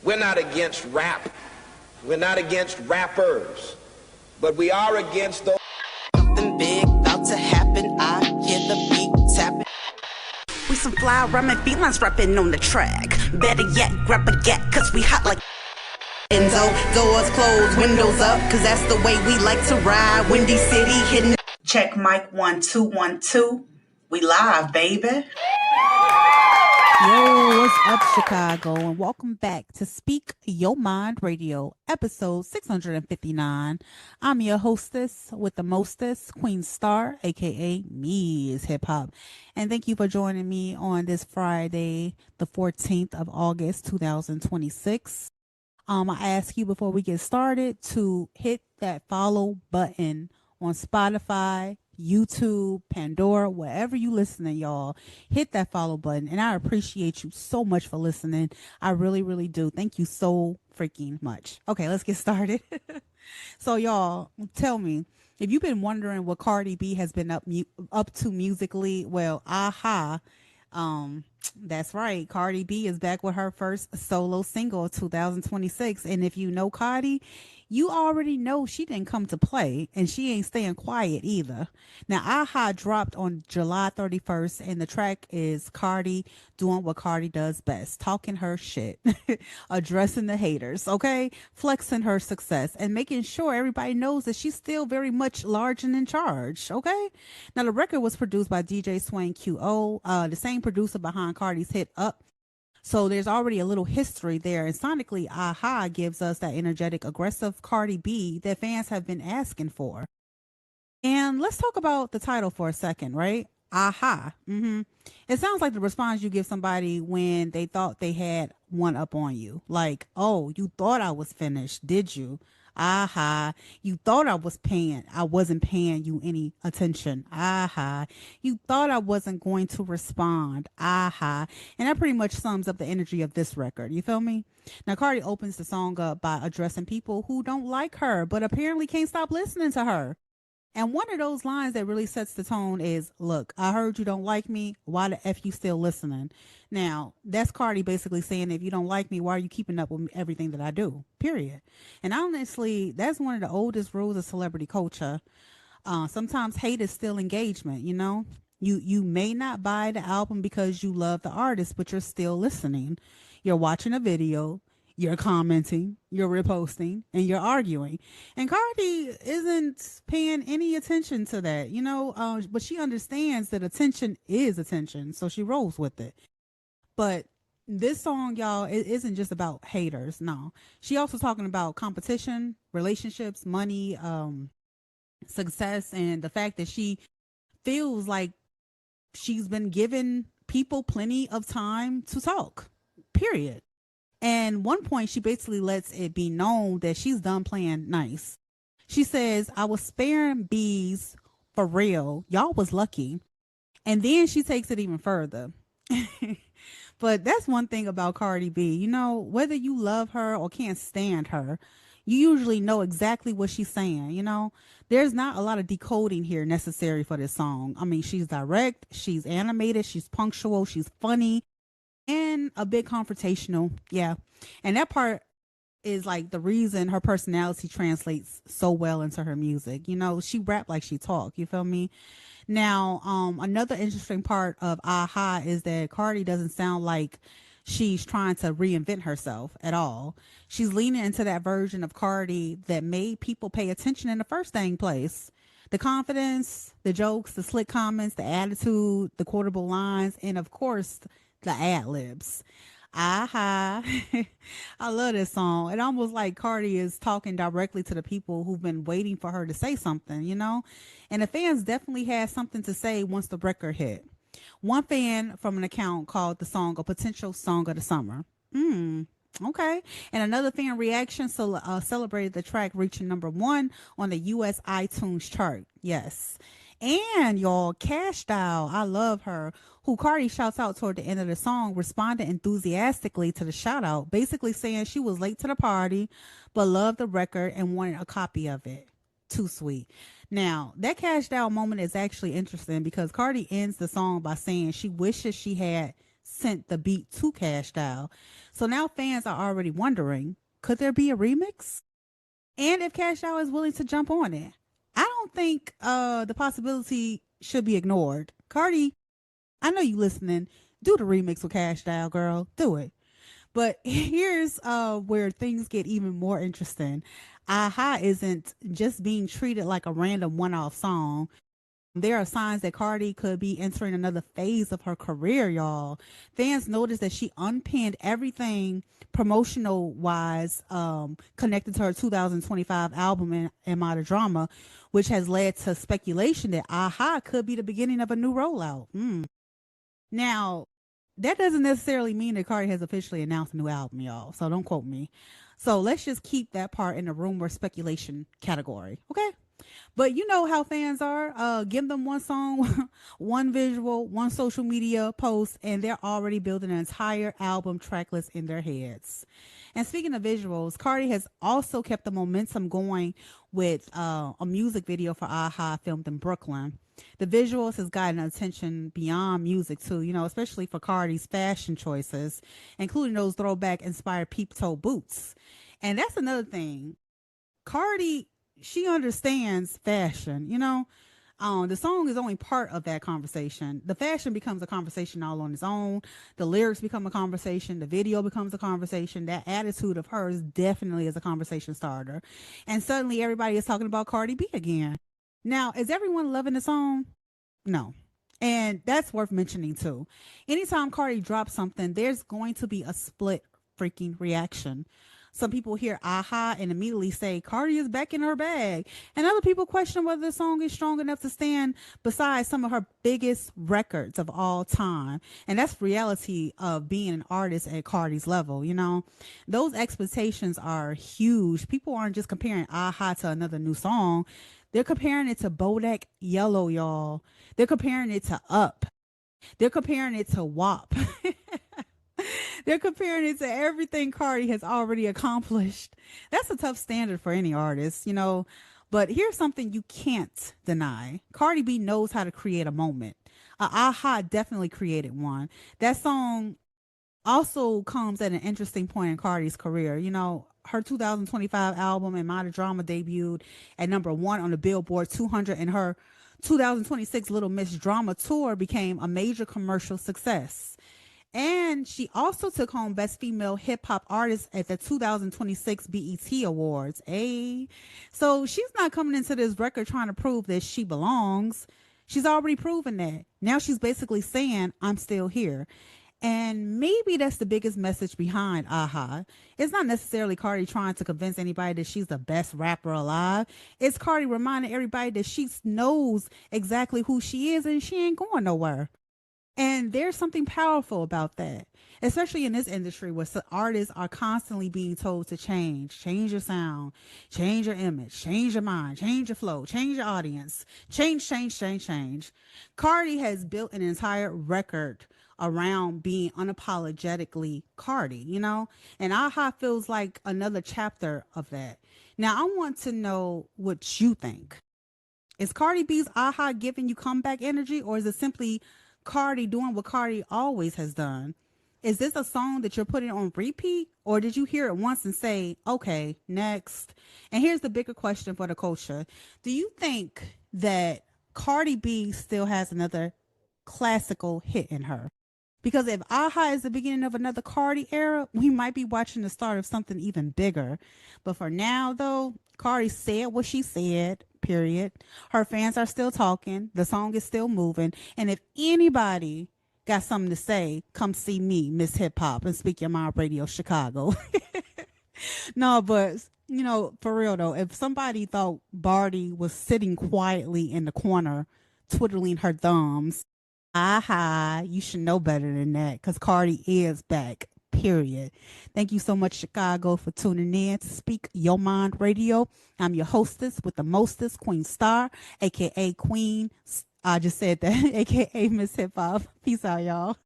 We're not against rap. We're not against rappers. But we are against those. Something big about to happen. I hear the beat tapping. We some fly rhyming felines rapping on the track. Better yet, grab a gat, cause we hot like Enzo. Doors closed, windows up, cause that's the way we like to ride. Windy City hitting. Check mic 1 2 1 2. We live, baby. Yo, what's up, Chicago? And welcome back to Speak Your Mind Radio, episode 659. I'm your hostess with the mostest, Queen Star, aka Ms. Hip Hop. And thank you for joining me on this Friday, the 14th of August, 2026. I ask you before we get started to hit that follow button on Spotify, YouTube, Pandora, wherever you listening, y'all. Hit that follow button, and I appreciate you so much for listening. I really, really do. Thank you so freaking much. Okay, let's get started. So, y'all, tell me, if you've been wondering what Cardi B has been up to musically, well, that's right. Cardi B is back with her first solo single of 2026. And if you know Cardi, you already know she didn't come to play, and she ain't staying quiet either. Now, Aha dropped on July 31st, and the track is Cardi doing what Cardi does best, talking her shit, addressing the haters, okay? Flexing her success, and making sure everybody knows that she's still very much large and in charge, okay? Now, the record was produced by DJ Swain QO, the same producer behind Cardi's hit Up. So there's already a little history there. And sonically, Aha gives us that energetic, aggressive Cardi B that fans have been asking for. And let's talk about the title for a second, right? Aha. It sounds like the response you give somebody when they thought they had one up on you. Like, oh, you thought I was finished, did you? Aha. You thought I wasn't paying you any attention. Aha. You thought I wasn't going to respond. Aha. And that pretty much sums up the energy of this record. You feel me? Now, Cardi opens the song up by addressing people who don't like her, but apparently can't stop listening to her. And one of those lines that really sets the tone is, look, I heard you don't like me. Why the F you still listening? Now, that's Cardi basically saying, if you don't like me, why are you keeping up with everything that I do? Period. And honestly, that's one of the oldest rules of celebrity culture. Sometimes hate is still engagement, you know? You may not buy the album because you love the artist, but you're still listening. You're watching a video. You're commenting, you're reposting, and you're arguing. And Cardi isn't paying any attention to that, you know, but she understands that attention is attention, so she rolls with it. But this song, y'all, it isn't just about haters, no. She also talking about competition, relationships, money, success, and the fact that she feels like she's been given people plenty of time to talk, period. And one point, she basically lets it be known that she's done playing nice. She says, I was sparing bees for real. Y'all was lucky. And then she takes it even further. But that's one thing about Cardi B. You know, whether you love her or can't stand her, you usually know exactly what she's saying. You know, there's not a lot of decoding here necessary for this song. I mean, she's direct, she's animated, she's punctual, she's funny, and a bit confrontational. Yeah. And that part is like the reason her personality translates so well into her music. You know, she rap like she talk. You feel me? Now, another interesting part of Aha is that Cardi doesn't sound like she's trying to reinvent herself at all. She's leaning into that version of Cardi that made people pay attention in the first dang place. The confidence, the jokes, the slick comments, the attitude, the quotable lines, and of course, the ad libs. Aha. I love this song. It almost like Cardi is talking directly to the people who've been waiting for her to say something, you know? And the fans definitely had something to say once the record hit. One fan from an account called the song a potential song of the summer. Okay. And another fan reaction celebrated the track reaching #1 on the US iTunes chart. Yes. And y'all, Cash Doll, I love her, who Cardi shouts out toward the end of the song, responded enthusiastically to the shout out, basically saying she was late to the party, but loved the record and wanted a copy of it. Too sweet. Now, that Cash Doll moment is actually interesting because Cardi ends the song by saying she wishes she had sent the beat to Cash Doll. So now fans are already wondering, could there be a remix? And if Cash Doll is willing to jump on it. I don't think the possibility should be ignored. Cardi, I know you listening. Do the remix with Cash Doll, girl. Do it. But here's where things get even more interesting. Aha isn't just being treated like a random one off song. There are signs that Cardi could be entering another phase of her career, y'all. Fans noticed that she unpinned everything promotional wise connected to her 2025 album and Modern Drama, which has led to speculation that Aha could be the beginning of a new rollout. Now, that doesn't necessarily mean that Cardi has officially announced a new album, y'all. So don't quote me. So let's just keep that part in the rumor speculation category. Okay. But you know how fans are. Give them one song, one visual, one social media post, and they're already building an entire album track list in their heads. And speaking of visuals, Cardi has also kept the momentum going with a music video for Aha filmed in Brooklyn. The visuals has gotten attention beyond music too, especially for Cardi's fashion choices, including those throwback inspired peep toe boots. And that's another thing. Cardi, she understands fashion. The song is only part of that conversation. The fashion becomes a conversation all on its own. The lyrics become a conversation. The video becomes a conversation. That attitude of hers definitely is a conversation starter. And suddenly everybody is talking about Cardi B again. Now, is everyone loving the song? No. And that's worth mentioning too. Anytime Cardi drops something, there's going to be a split freaking reaction. Some people hear Aha and immediately say Cardi is back in her bag. And other people question whether the song is strong enough to stand beside some of her biggest records of all time. And that's reality of being an artist at Cardi's level, Those expectations are huge. People aren't just comparing Aha to another new song. They're comparing it to Bodak Yellow, y'all. They're comparing it to Up. They're comparing it to WAP. They're comparing it to everything Cardi has already accomplished. That's a tough standard for any artist, But here's something you can't deny. Cardi B knows how to create a moment. Aha definitely created one. That song also comes at an interesting point in Cardi's career. Her 2025 album and Modern Drama debuted at #1 on the Billboard 200, and her 2026 Little Miss Drama tour became a major commercial success. And she also took home Best Female Hip Hop Artist at the 2026 BET Awards. So she's not coming into this record trying to prove that she belongs. She's already proven that. Now she's basically saying, I'm still here. And maybe that's the biggest message behind Aha. It's not necessarily Cardi trying to convince anybody that she's the best rapper alive. It's Cardi reminding everybody that she knows exactly who she is and she ain't going nowhere. And there's something powerful about that, especially in this industry where artists are constantly being told to change your sound, change your image, change your mind, change your flow, change your audience, change. Cardi has built an entire record around being unapologetically Cardi, and Aha feels like another chapter of that. Now, I want to know what you think. Is Cardi B's Aha giving you comeback energy, or is it simply Cardi doing what Cardi always has done? Is this a song that you're putting on repeat, or did you hear it once and say, okay, next? And here's the bigger question for the culture. Do you think that Cardi B still has another classical hit in her? Because if Aha is the beginning of another Cardi era, we might be watching the start of something even bigger. But for now, though, Cardi said what she said, period. Her fans are still talking. The song is still moving. And if anybody got something to say, come see me, Miss Hip Hop, and Speak Your Mind Radio Chicago. No, but, for real, though, if somebody thought Barty was sitting quietly in the corner, twiddling her thumbs, Aha, you should know better than that, because Cardi is back, period. Thank you so much, Chicago, for tuning in to Speak Your Mind Radio. I'm your hostess with the mostest, Queen Star, a.k.a. Queen. I just said that, a.k.a. Miss Hip Hop. Peace out, y'all.